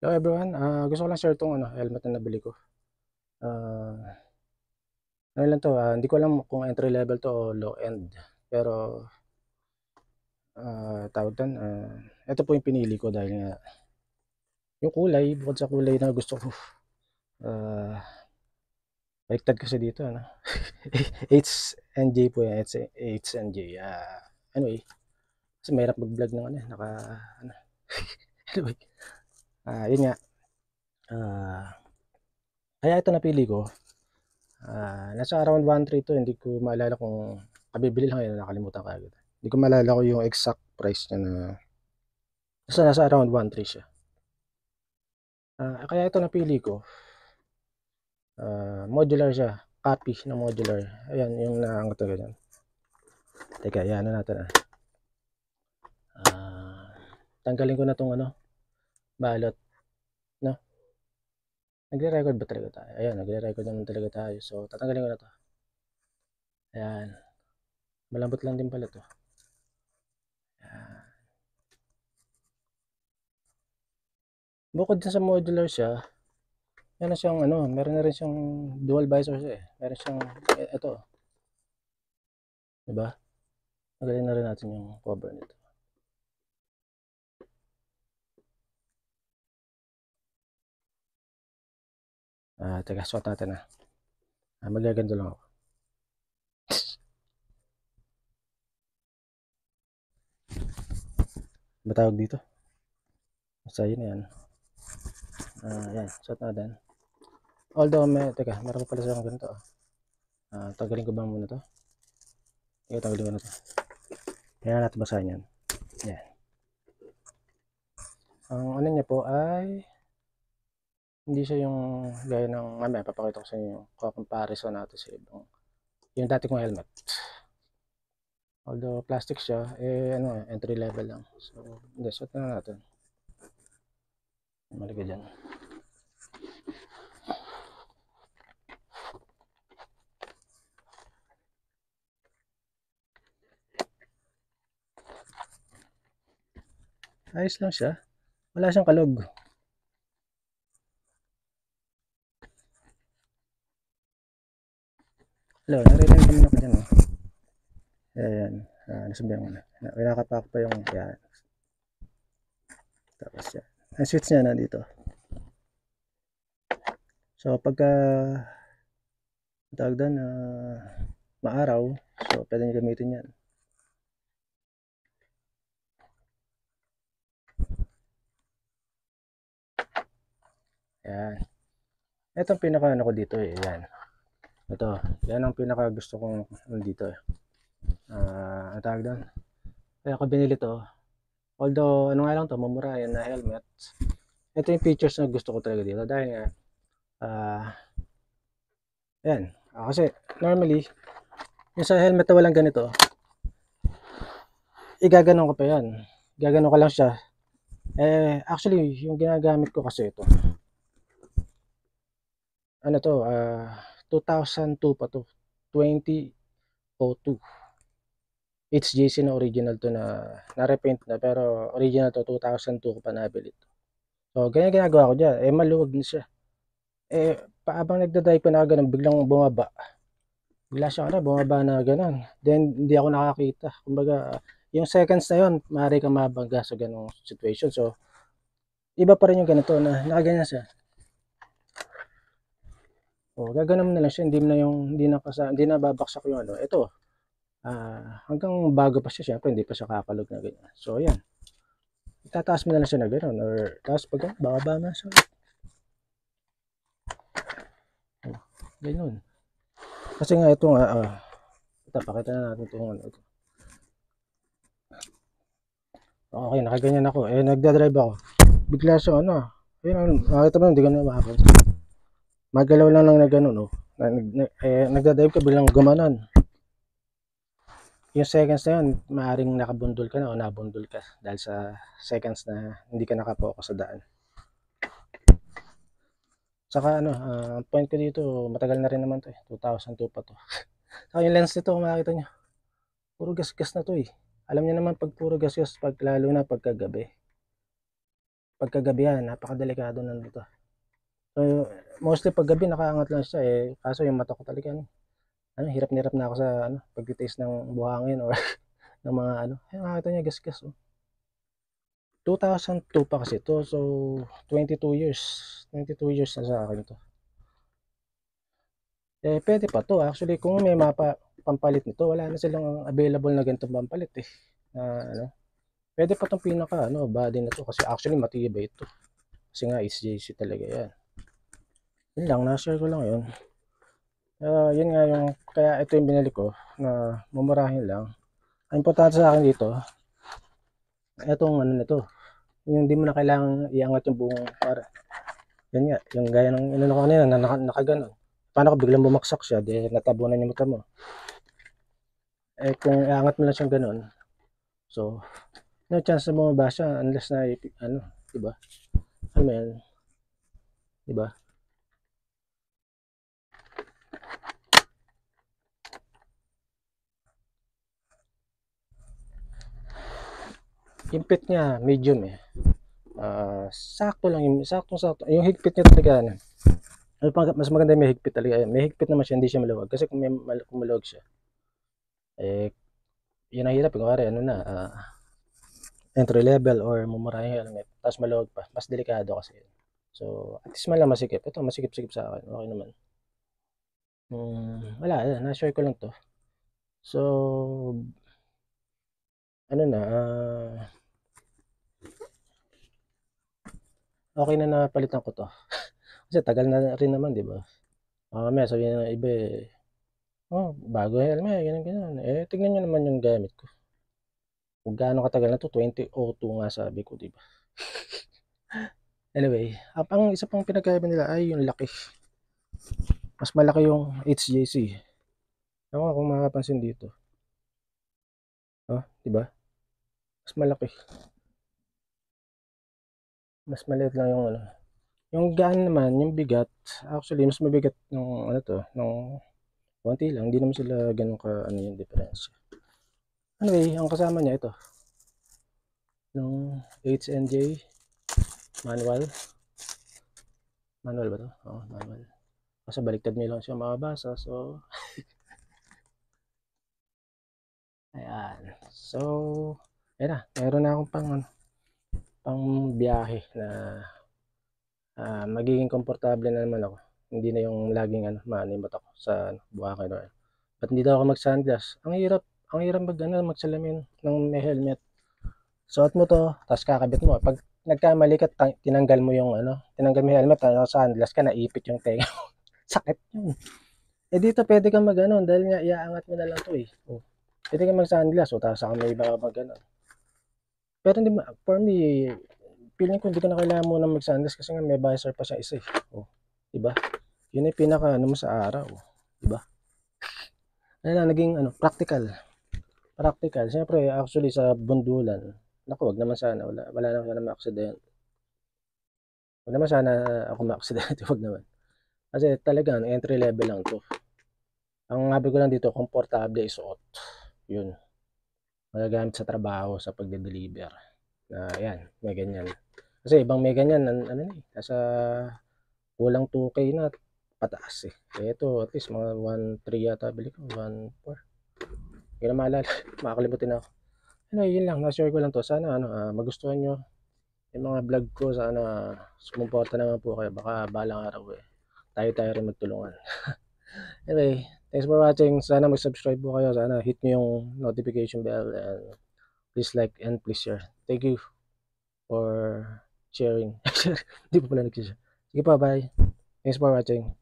Hello everyone, gusto ko lang share tong helmet na nabili ko. Ah, ano lang 'to, hindi ko alam kung entry level 'to o low end. Pero, tawag dun, eto po yung pinili ko dahil nga yung kulay, bukod sa kulay na gusto ko, ah, baliktad kasi dito ano. HNJ po yan, HNJ. Anyway, kasi mahirap mag-vlog ng ano, anyway, yun nga, ah, kaya ito napili ko. Nasa around 1.3 to, hindi ko maalala kung kabibili lang yun, nakalimutan ko agad. Hindi ko maalala ko yung exact price niya na basta nasa around 1.3 siya. Kaya ito napili ko, modular siya, copy ng modular. Ayan, yung naangat ko ganyan. Teka, ayan na natin tanggalin ko na tong balot, no? Nagre-record ba talaga tayo? Ayan, nagre-record naman talaga tayo. So, tatanggalin ko na to. Ayan. Malambot lang din pala to. Ayan. Bukod din sa modular siya, meron siyang meron na rin siyang dual visor siya eh. Meron siyang ito, 'di ba? Tanggalin na rin natin yung cover nito. Teka, suot natin magaganto lang ako. Matawag dito. Basta yun yan. Yan, suot natin. Although, teka, meron ko pala siyang ganito. Tanggalin ko ba muna to? Teka, tanggalin ko na to. Kaya natin basahin yan. Yan. Ang ano niya po ay hindi siya yung gaya ng mamaya papakita ko sa inyo yung comparison natin sa ibang yung dati kong helmet. Although plastic siya, entry level lang. So, hindi, suot na natin. Malagay dyan. Ayos lang siya. Wala siyang kalog. Hello, naririnig naman ako dyan. Ayan. Nasabihan ko na. Kinakapak pa yung yan. Tapos yan. Ang switch niya nandito. So, pagka tawag doon, maaraw, so pwede nyo gamitin yan. Ayan. Ito ang pinaka ko dito eh. Ayan. Ito. Yan ang pinaka gusto kong dito eh. Ang tawag doon. Kaya ako binili to. Although, ano nga lang to, mamura yan na helmet. Ito yung features na gusto ko talaga dito. Dahil nga, ayan. Kasi, normally, yung sa helmet na walang ganito, igaganon ko pa yan. Gaganon ko lang siya. Actually, yung ginagamit ko kasi ito. Ano to, 2002 pa to. 2002. HJC na original to na repaint na, pero original to 2002 ko pa nabili to. So, ganyan ginagawa ko dyan. Maluwag na siya. Paabang nagdadrive ko na ganun, biglang bumaba. Bigla siya bumaba na ganun. Then, hindi ako nakakita. Kumbaga, yung seconds na yun, maaari kang mabangga sa ganung situation. So, iba pa rin yung ganito na nakaganyan siya. Gaganon mo na lang siya. Hindi na babaksak yung ito. Hanggang bago pa siya, syempre, hindi pa siya kakalog na ganyan. So, ayan. Itataas mo na lang siya na gano'n. Or, tapos pag bababa na siya. Ganyan. Kasi nga ito nga, ito, pakita na natin ito. Okay, nakaganyan ako. Nagdadrive ako. Bigla siya, ayun, nakita mo, hindi ka na makakot. Magalaw lang na gano'n, nagdadrive ka, biglang gumanon. Yung seconds na yun, maaaring nakabundol ka na o nabundol ka dahil sa seconds na hindi ka nakapokus sa daan. Saka point ko dito, matagal na rin naman to 2002 pa to. Saka yung lens nito, makikita nyo, puro gas-gas na to eh. Alam niyo naman pag puro gas-gas, lalo na pagkagabi. pagkagabihan, napakadelikado nandito. So, mostly paggabi nakaangat lang siya eh. Kaso yung mata ko talaga, hirap na hirap na ako sa pagtitiis ng buhangin or ng mga nakita niya gasgas. 2002 pa kasi to. So, 22 years. 22 years na sa akin to. Eh, pwede pa to. Actually, kung may pampalit nito, wala na silang available na ganitong pampalit eh. Pwede pa tong pinaka body na to kasi actually matibay ito. Kasi nga SJC talaga yan. Yun lang, na-share ko lang yun. Yun nga yung, kaya ito yung binili ko na mumurahin lang. Ang importante sa akin dito, itong nito, yung hindi mo na kailangan iangat yung buong para. Yan nga, yung gaya ng ko kanina na nakaganon. Paano kung biglang bumaksak siya, di natabunan yung mata mo. Eh kung iangat mo lang siyang ganon, so, no chance na bumaba siya unless na, diba? Diba? Yung fit niya, medium eh. Sakto lang sakto. Yung higpit niya talaga, mas maganda may higpit talaga. May higpit naman siya, hindi siya maluwag. Kasi kung maluwag siya, eh, yun ang hirap. Kung entry level or mumurahing helmet, tapos maluwag pa. Mas delikado kasi yun. So, at least man lang masikip. Ito, masikip-sikip sa akin. Okay naman. Wala, na-share ko lang to. So, okay na napalitan ko to. Kasi tagal na rin naman, di ba? Mamaya sabihin ng iba bago helmet, ganyan. Eh, tignan nyo naman yung gamit ko. Kung gaano katagal na to, 2002 nga sabi ko, di ba? Anyway, ang isa pang pinagkaiba nila ay yung laki. Mas malaki yung HJC. Ako kung makapansin dito. Di ba? Mas malaki. Mas maliit lang yung Yung gaan naman, yung bigat, actually mas mabigat nung nung konti lang, hindi naman sila ganun ka yung difference. Anyway, ang kasama niya ito. Nung HNJ manual. Manual ba to? Oo, manual. Kasi baliktad nyo lang siya makabasa. So, ayan. So, ayan na. Meron na akong pang biyahe na magiging komportable na naman ako. Hindi na yung laging maanimot ako sa Buhangin or Ba't hindi daw ako mag-sunglass? Ang hirap magsalamin ng may helmet. Suot mo to, tapos kakabit mo. Pag nagkamali ka, tinanggal mo yung helmet, sunglass ka, naipit yung tenga mo. Sakit yun. Eh dito pwede kang dahil nga iaangat mo na lang to eh. Pwede kang mag-sunglass, tapos saka may iba Pero hindi, for me, feeling ko hindi ko na kailangan muna mag-sunglass kasi nga may visor pa siya isa eh. Diba? Yun yung pinaka mo sa araw. Diba? Naging practical. Siyempre, actually sa bundulan, wag naman sana, wala naman sana ma-accident. Wag naman sana ako ma-accident, wag naman. Kasi talagang entry level lang to. Ang habi ko lang dito, komportable isuot. Yun. Magagamit sa trabaho, sa pagde-deliver. Yan, may ganyan. Kasi ibang may ganyan, nasa kulang 2K na, pataas eh. Ito, at least mga 1.3 yata bili ko, 1.4. Hindi na maalala, makakalimutin ako. Yun lang, na-share ko lang to. Sana magustuhan nyo yung mga vlog ko. Sana sumuporta naman po kayo. Baka balang araw tayo rin magtulungan. Anyway, thanks for watching. Sana mag-subscribe po kayo. Sana hit nyo yung notification bell and please like and please share. Thank you for sharing. Hindi po pala nag-share. Sige pa, bye. Thanks for watching.